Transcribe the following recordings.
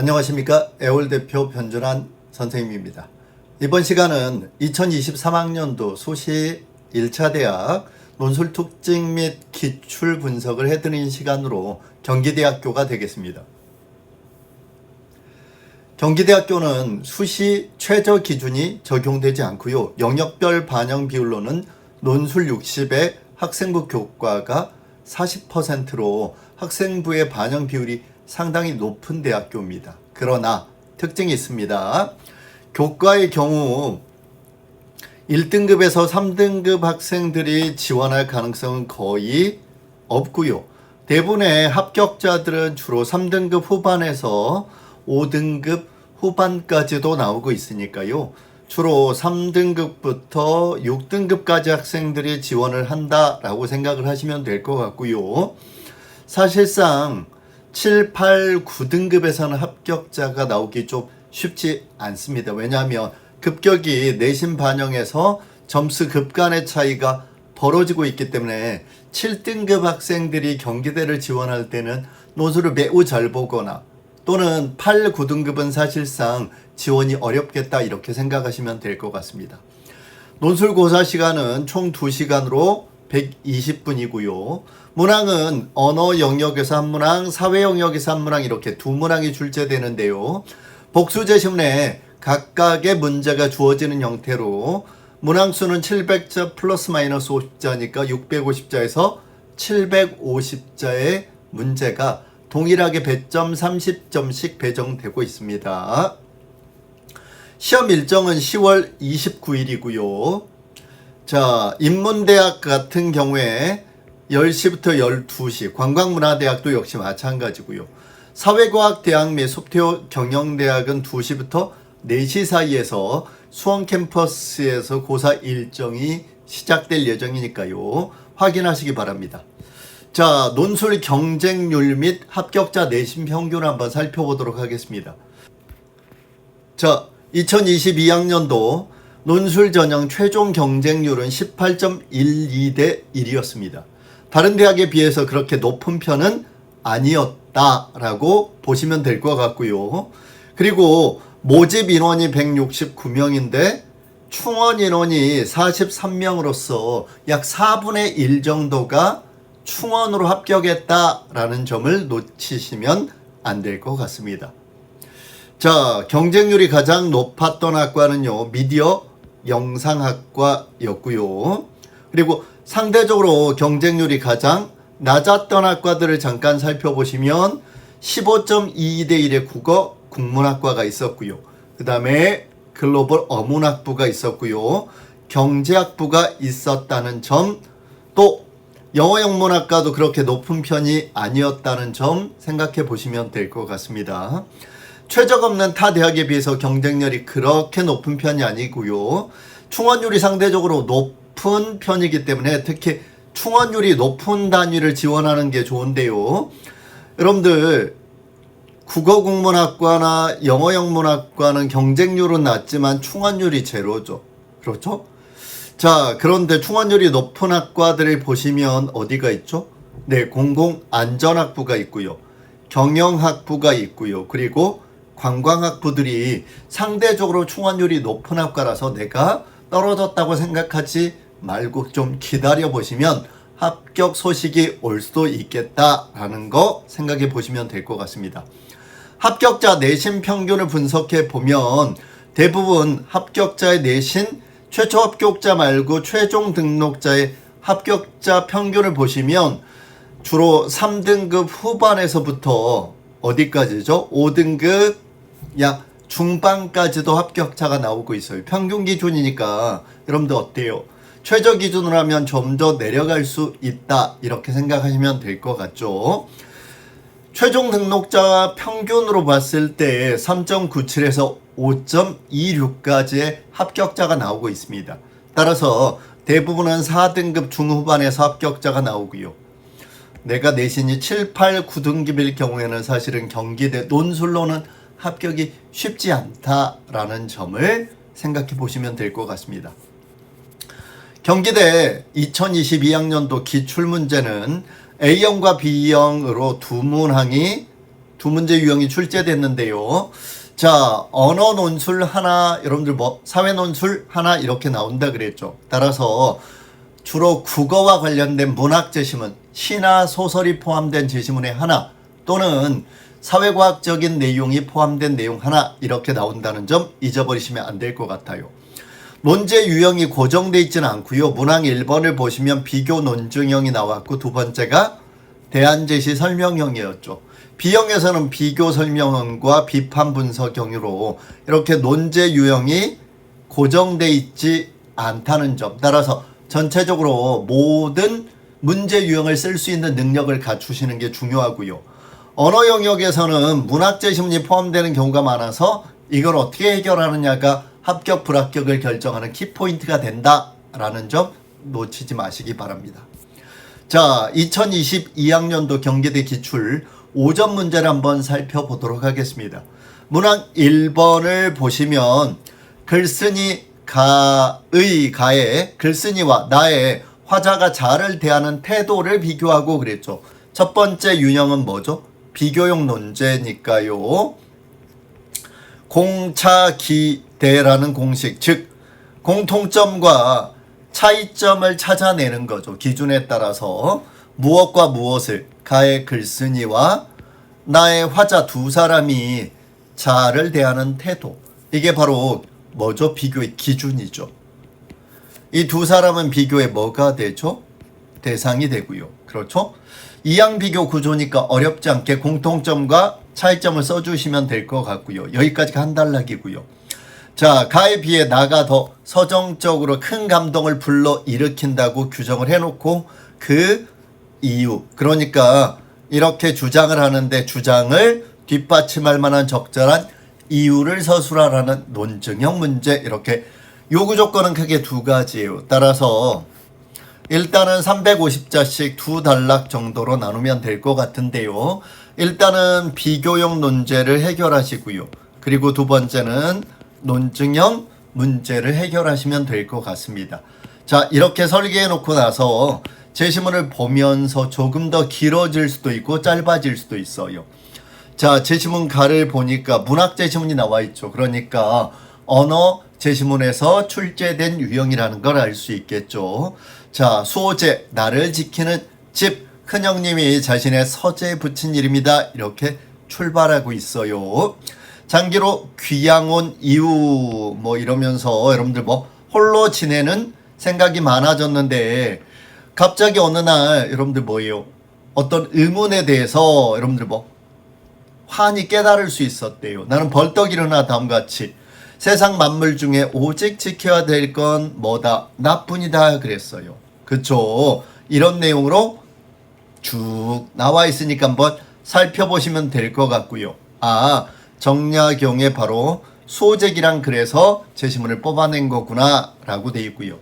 안녕하십니까. 애월 대표 변준환 선생님입니다. 이번 시간은 2023학년도 수시 1차 대학 논술 특징 및 기출 분석을 해드리는 시간으로 경기대학교가 되겠습니다. 경기대학교는 수시 최저 기준이 적용되지 않고요. 영역별 반영 비율로는 논술 60에 학생부 교과가 40%로 학생부의 반영 비율이 상당히 높은 대학교입니다. 그러나 특징이 있습니다. 교과의 경우 1등급에서 3등급 학생들이 지원할 가능성은 거의 없고요. 대부분의 합격자들은 주로 3등급 후반에서 5등급 후반까지도 나오고 있으니까요. 주로 3등급부터 6등급까지 학생들이 지원을 한다라고 생각을 하시면 될 것 같고요. 사실상 7, 8, 9등급에서는 합격자가 나오기 좀 쉽지 않습니다. 왜냐하면 급격히 내신 반영에서 점수 급간의 차이가 벌어지고 있기 때문에 7등급 학생들이 경기대를 지원할 때는 논술을 매우 잘 보거나 또는 8, 9등급은 사실상 지원이 어렵겠다 이렇게 생각하시면 될 것 같습니다. 논술 고사 시간은 총 2시간으로 120분이고요. 문항은 언어 영역에서 한 문항, 사회 영역에서 한 문항 이렇게 두 문항이 출제되는데요. 복수 제시문에 각각의 문제가 주어지는 형태로 문항 수는 700자 플러스 마이너스 50자니까 650자에서 750자의 문제가 동일하게 배점 30점씩 배정되고 있습니다. 시험 일정은 10월 29일이고요. 자, 인문대학 같은 경우에 10시부터 12시, 관광문화대학도 역시 마찬가지고요. 사회과학대학 및 소프트웨어 경영대학은 2시부터 4시 사이에서 수원 캠퍼스에서 고사 일정이 시작될 예정이니까요. 확인하시기 바랍니다. 자, 논술 경쟁률 및 합격자 내신 평균을 한번 살펴보도록 하겠습니다. 자, 2022학년도 논술 전형 최종 경쟁률은 18.12대 1이었습니다. 다른 대학에 비해서 그렇게 높은 편은 아니었다라고 보시면 될 것 같고요. 그리고 모집 인원이 169명인데 충원 인원이 43명으로서 약 4분의 1 정도가 충원으로 합격했다라는 점을 놓치시면 안 될 것 같습니다. 자, 경쟁률이 가장 높았던 학과는요, 미디어 영상학과였고요. 그리고 상대적으로 경쟁률이 가장 낮았던 학과들을 잠깐 살펴보시면 15.22대 1의 국어 국문학과가 있었고요. 그 다음에 글로벌 어문학부가 있었고요. 경제학부가 있었다는 점, 또 영어 영문학과도 그렇게 높은 편이 아니었다는 점 생각해 보시면 될 것 같습니다. 최저가 없는 타 대학에 비해서 경쟁률이 그렇게 높은 편이 아니고요. 충원율이 상대적으로 높은 편이기 때문에 특히 충원율이 높은 단위를 지원하는 게 좋은데요. 여러분들 국어국문학과나 영어영문학과는 경쟁률은 낮지만 충원율이 제로죠. 그렇죠? 자, 그런데 충원율이 높은 학과들을 보시면 어디가 있죠? 네, 공공안전학부가 있고요. 경영학부가 있고요. 그리고 관광학부들이 상대적으로 충원율이 높은 학과라서 내가 떨어졌다고 생각하지 말고 좀 기다려 보시면 합격 소식이 올 수도 있겠다라는 거 생각해 보시면 될 것 같습니다. 합격자 내신 평균을 분석해 보면 대부분 합격자의 내신, 최초 합격자 말고 최종 등록자의 합격자 평균을 보시면 주로 3등급 후반에서부터 어디까지죠? 5등급 약 중반까지도 합격자가 나오고 있어요. 평균 기준이니까 여러분들 어때요? 최저 기준으로 하면 좀 더 내려갈 수 있다 이렇게 생각하시면 될 것 같죠. 최종 등록자 평균으로 봤을 때 3.97에서 5.26까지의 합격자가 나오고 있습니다. 따라서 대부분은 4등급 중후반에서 합격자가 나오고요. 내가 내신이 7, 8, 9등급일 경우에는 사실은 경기대 논술로는 합격이 쉽지 않다라는 점을 생각해 보시면 될 것 같습니다. 경기대 2022학년도 기출문제는 A형과 B형으로 두 문항이 두 문제 유형이 출제됐는데요. 자, 언어 논술 하나, 여러분들 뭐 사회 논술 하나 이렇게 나온다 그랬죠. 따라서 주로 국어와 관련된 문학 제시문, 시나 소설이 포함된 제시문의 하나 또는 사회과학적인 내용이 포함된 내용 하나 이렇게 나온다는 점 잊어버리시면 안 될 것 같아요. 논제 유형이 고정되어 있지는 않고요. 문항 1번을 보시면 비교 논증형이 나왔고 두 번째가 대안 제시 설명형이었죠. B형에서는 비교 설명형과 비판 분석형으로 이렇게 논제 유형이 고정되어 있지 않다는 점. 따라서 전체적으로 모든 문제 유형을 쓸 수 있는 능력을 갖추시는 게 중요하고요. 언어 영역에서는 문학 제시문이 포함되는 경우가 많아서 이걸 어떻게 해결하느냐가 합격 불합격을 결정하는 키포인트가 된다라는 점 놓치지 마시기 바랍니다. 자, 2022학년도 경기대 기출 5점 문제를 한번 살펴보도록 하겠습니다. 문항 1번을 보시면 글쓴이 가의 가에 글쓴이와 나의 화자가 자를 대하는 태도를 비교하고 그랬죠. 첫 번째 유형은 뭐죠? 비교형 논제니까요. 공차기대라는 공식, 즉 공통점과 차이점을 찾아내는 거죠. 기준에 따라서 무엇과 무엇을 가의 글쓴이와 나의 화자 두 사람이 자를 대하는 태도, 이게 바로 뭐죠? 비교의 기준이죠. 이 두 사람은 비교의 뭐가 되죠? 대상이 되고요. 그렇죠? 이항 비교 구조니까 어렵지 않게 공통점과 차이점을 써주시면 될 것 같고요. 여기까지가 한 단락이고요. 자, 가에 비해 나가 더 서정적으로 큰 감동을 불러일으킨다고 규정을 해놓고 그 이유, 그러니까 이렇게 주장을 하는데 주장을 뒷받침할 만한 적절한 이유를 서술하라는 논증형 문제, 이렇게 요구 조건은 크게 두 가지예요. 따라서 일단은 350자씩 두 단락 정도로 나누면 될 것 같은데요. 일단은 비교형 논제를 해결하시고요. 그리고 두 번째는 논증형 문제를 해결하시면 될 것 같습니다. 자, 이렇게 설계해 놓고 나서 제시문을 보면서 조금 더 길어질 수도 있고 짧아질 수도 있어요. 자, 제시문 가를 보니까 문학 제시문이 나와 있죠. 그러니까 언어 제시문에서 출제된 유형이라는 걸 알 수 있겠죠. 자, 수호제, 나를 지키는 집, 큰형님이 자신의 서재에 붙인 이름이다. 이렇게 출발하고 있어요. 장기로 귀양 온 이유 뭐 이러면서 여러분들 뭐 홀로 지내는 생각이 많아졌는데 갑자기 어느 날 여러분들 뭐예요? 어떤 의문에 대해서 여러분들 뭐 환히 깨달을 수 있었대요. 나는 벌떡 일어나 다음같이 세상 만물 중에 오직 지켜야 될 건 뭐다? 나뿐이다 그랬어요. 그쵸? 이런 내용으로 쭉 나와 있으니까 한번 살펴보시면 될 것 같고요. 아, 정약용의 바로 수호제기랑 그래서 제시문을 뽑아낸 거구나 라고 돼 있고요.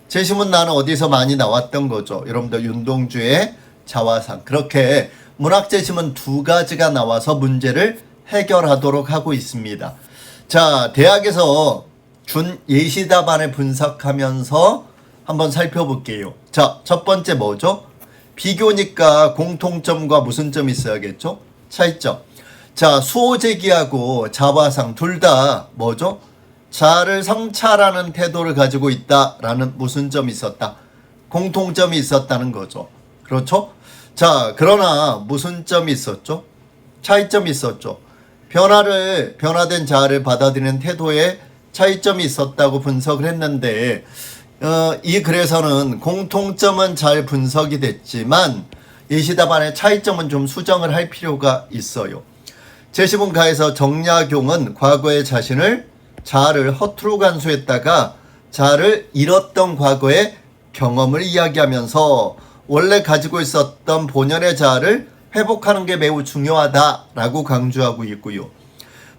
제시문 나는 어디서 많이 나왔던 거죠. 여러분들 윤동주의 자화상, 그렇게 문학 제시문 두 가지가 나와서 문제를 해결하도록 하고 있습니다. 자, 대학에서 준 예시 답안을 분석하면서 한번 살펴볼게요. 자, 첫 번째 뭐죠? 비교니까 공통점과 무슨 점이 있어야겠죠? 차이점. 자, 수호제기하고 자화상 둘 다 뭐죠? 자를 성찰하는 태도를 가지고 있다라는 무슨 점이 있었다? 공통점이 있었다는 거죠. 그렇죠? 자, 그러나 무슨 점이 있었죠? 차이점이 있었죠. 변화된 자아를 받아들이는 태도에 차이점이 있었다고 분석을 했는데 이 글에서는 공통점은 잘 분석이 됐지만 예시답안의 차이점은 좀 수정을 할 필요가 있어요. 제시문 가에서 정약용은 과거의 자신을 자아를 허투루 간수했다가 자아를 잃었던 과거의 경험을 이야기하면서 원래 가지고 있었던 본연의 자아를 회복하는 게 매우 중요하다라고 강조하고 있고요.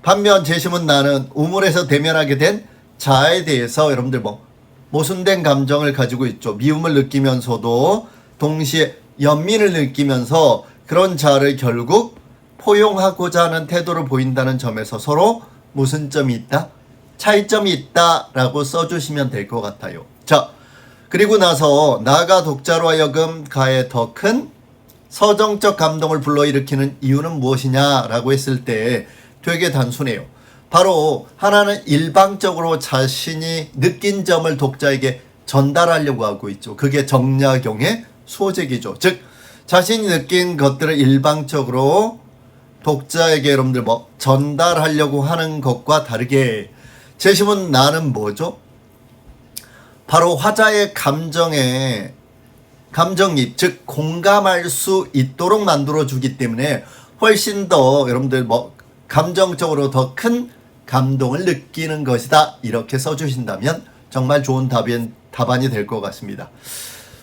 반면 제시문 나는 우물에서 대면하게 된 자아에 대해서 여러분들 뭐 모순된 감정을 가지고 있죠. 미움을 느끼면서도 동시에 연민을 느끼면서 그런 자아를 결국 포용하고자 하는 태도를 보인다는 점에서 서로 무슨 점이 있다? 차이점이 있다라고 써주시면 될 것 같아요. 자, 그리고 나서 나가 독자로 하여금 가에 더 큰 서정적 감동을 불러일으키는 이유는 무엇이냐라고 했을 때 되게 단순해요. 바로 하나는 일방적으로 자신이 느낀 점을 독자에게 전달하려고 하고 있죠. 그게 정약용의 소재기죠. 즉 자신이 느낀 것들을 일방적으로 독자에게 여러분들 전달하려고 하는 것과 다르게 제시문 나는 뭐죠? 바로 화자의 감정입, 즉 공감할 수 있도록 만들어주기 때문에 훨씬 더 여러분들 감정적으로 더 큰 감동을 느끼는 것이다. 이렇게 써주신다면 정말 좋은 답안이 될 것 같습니다.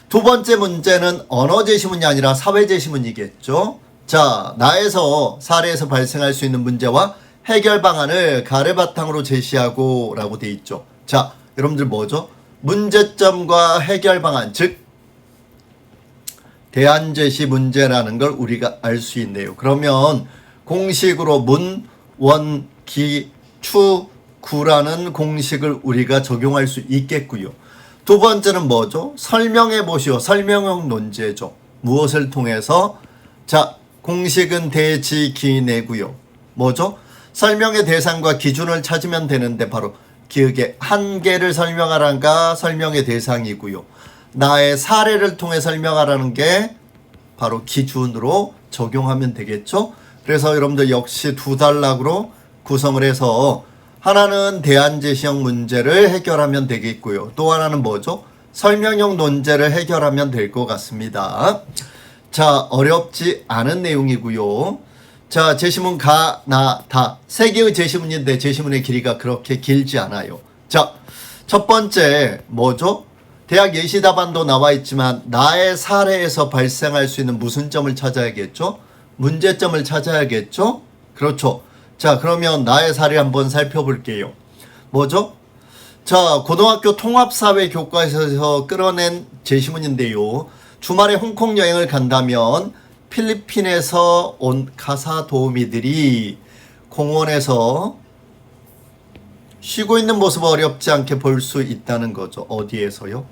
두 번째 문제는 언어 제시문이 아니라 사회 제시문이겠죠. 자, 나에서 사례에서 발생할 수 있는 문제와 해결 방안을 가를 바탕으로 제시하고 라고 돼 있죠. 자, 여러분들 뭐죠? 문제점과 해결 방안, 즉 대안 제시 문제라는 걸 우리가 알 수 있네요. 그러면 공식으로 문, 원, 기, 추, 구라는 공식을 우리가 적용할 수 있겠고요. 두 번째는 뭐죠? 설명해 보시오. 설명형 논제죠. 무엇을 통해서? 자, 공식은 대지기내고요. 뭐죠? 설명의 대상과 기준을 찾으면 되는데 바로 기억의 한계를 설명하라가 설명의 대상이고요. 나의 사례를 통해 설명하라는 게 바로 기준으로 적용하면 되겠죠. 그래서 여러분들 역시 두 단락으로 구성을 해서 하나는 대안 제시형 문제를 해결하면 되겠고요. 또 하나는 뭐죠? 설명형 논제를 해결하면 될 것 같습니다. 자, 어렵지 않은 내용이고요. 자, 제시문 가, 나, 다. 세 개의 제시문인데 제시문의 길이가 그렇게 길지 않아요. 자, 첫 번째 뭐죠? 대학 예시 답안도 나와 있지만 나의 사례에서 발생할 수 있는 무슨 점을 찾아야겠죠? 문제점을 찾아야겠죠? 그렇죠. 자, 그러면 나의 사례 한번 살펴볼게요. 뭐죠? 자, 고등학교 통합사회 교과서에서 끌어낸 제시문인데요. 주말에 홍콩 여행을 간다면 필리핀에서 온 가사 도우미들이 공원에서 쉬고 있는 모습을 어렵지 않게 볼 수 있다는 거죠. 어디에서요?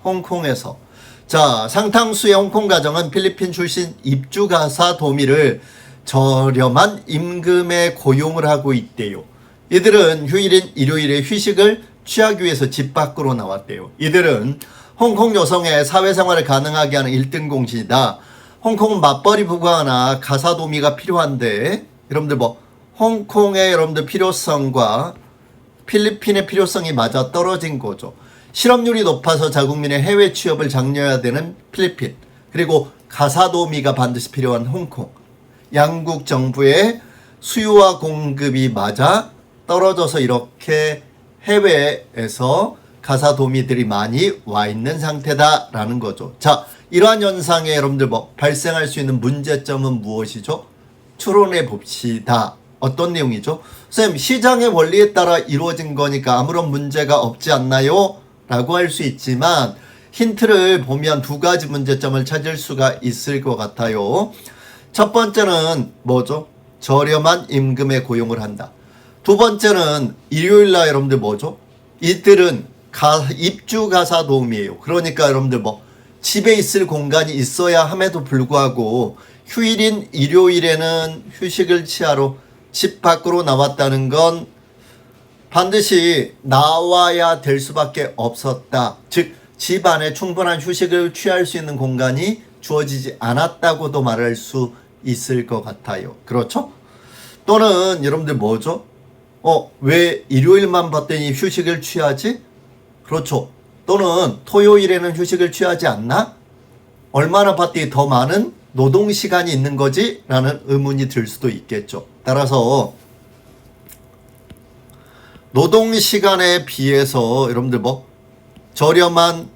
홍콩에서. 자, 상당수의 홍콩 가정은 필리핀 출신 입주 가사 도우미를 저렴한 임금에 고용을 하고 있대요. 이들은 휴일인 일요일에 휴식을 취하기 위해서 집 밖으로 나왔대요. 이들은 홍콩 여성의 사회생활을 가능하게 하는 1등 공신이다. 홍콩은 맞벌이 부부가 하나 가사 도우미가 필요한데 여러분들 홍콩의 여러분들 필요성과 필리핀의 필요성이 맞아 떨어진 거죠. 실업률이 높아서 자국민의 해외 취업을 장려해야 되는 필리핀, 그리고 가사 도우미가 반드시 필요한 홍콩. 양국 정부의 수요와 공급이 맞아 떨어져서 이렇게 해외에서 가사 도우미들이 많이 와 있는 상태다라는 거죠. 자, 이러한 현상에 여러분들 발생할 수 있는 문제점은 무엇이죠? 추론해 봅시다. 어떤 내용이죠? 선생님, 시장의 원리에 따라 이루어진 거니까 아무런 문제가 없지 않나요? 라고 할 수 있지만 힌트를 보면 두 가지 문제점을 찾을 수가 있을 것 같아요. 첫 번째는 뭐죠? 저렴한 임금에 고용을 한다. 두 번째는 일요일날 여러분들 뭐죠? 이들은 입주 가사 도우미예요. 그러니까 여러분들 집에 있을 공간이 있어야 함에도 불구하고 휴일인 일요일에는 휴식을 취하러 집 밖으로 나왔다는 건 반드시 나와야 될 수밖에 없었다. 즉, 집 안에 충분한 휴식을 취할 수 있는 공간이 주어지지 않았다고도 말할 수 있을 것 같아요. 그렇죠? 또는 여러분들 뭐죠? 왜 일요일만 봤더니 휴식을 취하지? 그렇죠. 또는 토요일에는 휴식을 취하지 않나? 얼마나 봤더니 더 많은 노동시간이 있는 거지? 라는 의문이 들 수도 있겠죠. 따라서 노동시간에 비해서 여러분들 저렴한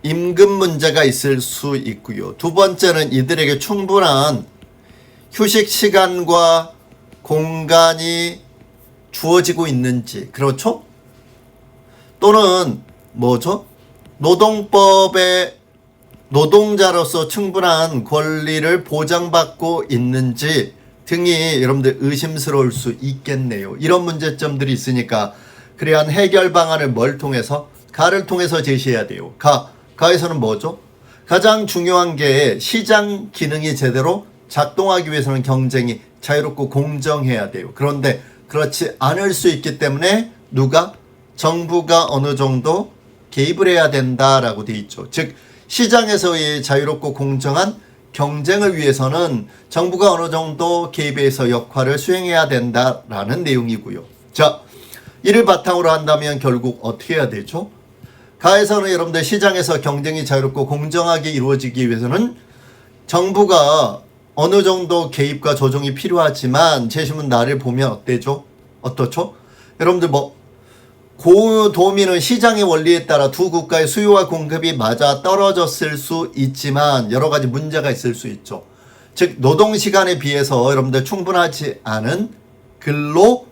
임금 문제가 있을 수 있고요. 두 번째는 이들에게 충분한 휴식 시간과 공간이 주어지고 있는지, 그렇죠? 또는 뭐죠? 노동법에 노동자로서 충분한 권리를 보장받고 있는지 등이 여러분들 의심스러울 수 있겠네요. 이런 문제점들이 있으니까 그래야 해결 방안을 뭘 통해서? 가를 통해서 제시해야 돼요. 가에서는 뭐죠? 가장 중요한 게 시장 기능이 제대로 작동하기 위해서는 경쟁이 자유롭고 공정해야 돼요. 그런데 그렇지 않을 수 있기 때문에 누가? 정부가 어느 정도 개입을 해야 된다라고 돼 있죠. 즉 시장에서의 자유롭고 공정한 경쟁을 위해서는 정부가 어느 정도 개입해서 역할을 수행해야 된다라는 내용이고요. 자, 이를 바탕으로 한다면 결국 어떻게 해야 되죠? 가에서는 여러분들 시장에서 경쟁이 자유롭고 공정하게 이루어지기 위해서는 정부가 어느 정도 개입과 조정이 필요하지만 제시문 나를 보면 어때죠? 어떻죠? 여러분들 고도민은 시장의 원리에 따라 두 국가의 수요와 공급이 맞아 떨어졌을 수 있지만 여러 가지 문제가 있을 수 있죠. 즉 노동시간에 비해서 여러분들 충분하지 않은 근로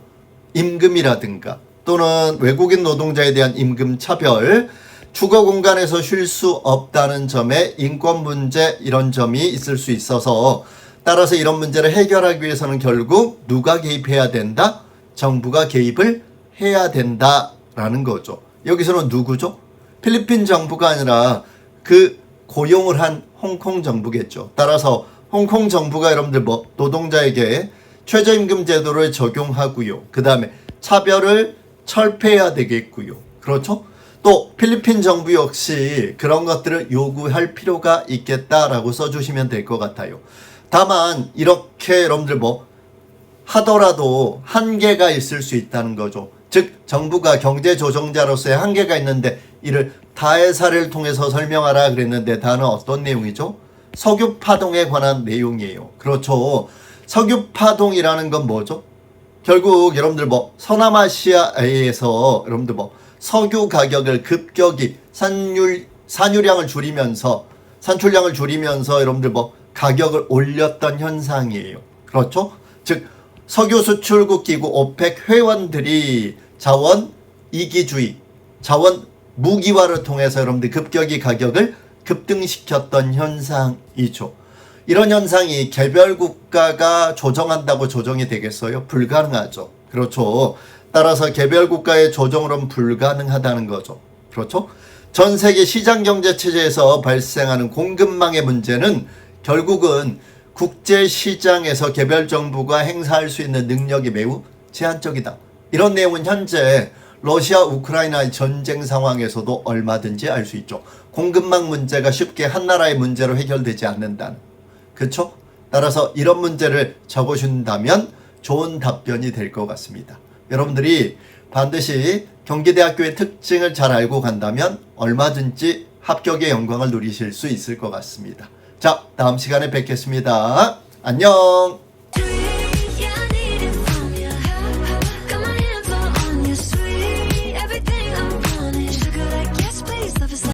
임금이라든가 또는 외국인 노동자에 대한 임금 차별, 주거 공간에서 쉴 수 없다는 점에 인권 문제 이런 점이 있을 수 있어서 따라서 이런 문제를 해결하기 위해서는 결국 누가 개입해야 된다? 정부가 개입을 해야 된다라는 거죠. 여기서는 누구죠? 필리핀 정부가 아니라 그 고용을 한 홍콩 정부겠죠. 따라서 홍콩 정부가 여러분들 노동자에게 최저임금 제도를 적용하고요. 그 다음에 차별을 철폐해야 되겠고요. 그렇죠? 또 필리핀 정부 역시 그런 것들을 요구할 필요가 있겠다라고 써주시면 될 것 같아요. 다만 이렇게 여러분들 하더라도 한계가 있을 수 있다는 거죠. 즉 정부가 경제조정자로서의 한계가 있는데 이를 다해사를 통해서 설명하라 그랬는데 다는 어떤 내용이죠? 석유파동에 관한 내용이에요. 그렇죠. 석유파동이라는 건 뭐죠? 결국 여러분들 서남아시아에서 여러분들 석유 가격을 급격히 산유량을 줄이면서 산출량을 줄이면서 여러분들 가격을 올렸던 현상이에요. 그렇죠? 즉 석유 수출국 기구 오펙 회원들이 자원 이기주의, 자원 무기화를 통해서 여러분들 급격히 가격을 급등시켰던 현상이죠. 이런 현상이 개별 국가가 조정한다고 조정이 되겠어요? 불가능하죠. 그렇죠. 따라서 개별 국가의 조정으로는 불가능하다는 거죠. 그렇죠? 전 세계 시장 경제 체제에서 발생하는 공급망의 문제는 결국은 국제 시장에서 개별 정부가 행사할 수 있는 능력이 매우 제한적이다. 이런 내용은 현재 러시아 우크라이나의 전쟁 상황에서도 얼마든지 알 수 있죠. 공급망 문제가 쉽게 한 나라의 문제로 해결되지 않는다는. 그렇죠? 따라서 이런 문제를 적어준다면 좋은 답변이 될 것 같습니다. 여러분들이 반드시 경기대학교의 특징을 잘 알고 간다면 얼마든지 합격의 영광을 누리실 수 있을 것 같습니다. 자, 다음 시간에 뵙겠습니다. 안녕!